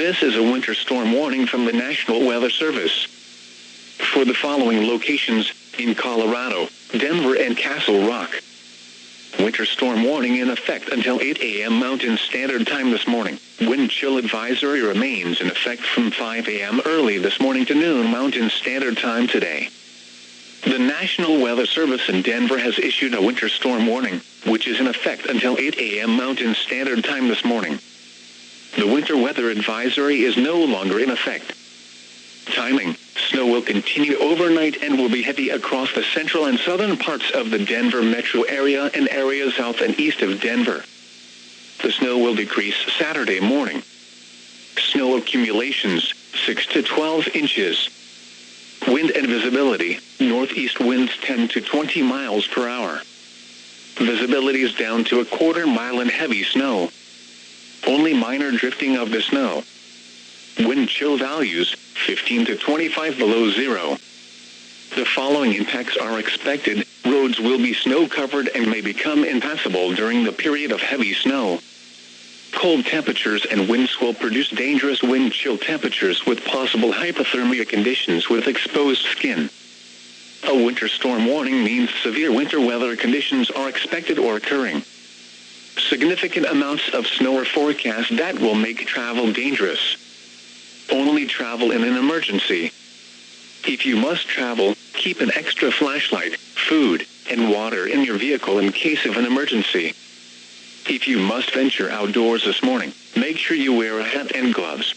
This is a winter storm warning from the National Weather Service. For the following locations, in Colorado, Denver and Castle Rock. Winter storm warning in effect until 8 a.m. Mountain Standard Time this morning. Wind chill advisory remains in effect from 5 a.m. early this morning to noon Mountain Standard Time today. The National Weather Service in Denver has issued a winter storm warning, which is in effect until 8 a.m. Mountain Standard Time this morning. The winter weather advisory is no longer in effect. Timing: snow will continue overnight and will be heavy across the central and southern parts of the Denver metro area and areas south and east of Denver. The snow will decrease Saturday morning. Snow accumulations, 6 to 12 inches. Wind and visibility, northeast winds 10 to 20 miles per hour. Visibility is down to a quarter mile and heavy snow. Only minor drifting of the snow. Wind chill values, 15 to 25 below zero. The following impacts are expected. Roads will be snow-covered and may become impassable during the period of heavy snow. Cold temperatures and winds will produce dangerous wind chill temperatures with possible hypothermia conditions with exposed skin. A winter storm warning means severe winter weather conditions are expected or occurring. Significant amounts of snow are forecast that will make travel dangerous. Only travel in an emergency. If you must travel, keep an extra flashlight, food, and water in your vehicle in case of an emergency. If you must venture outdoors this morning, make sure you wear a hat and gloves.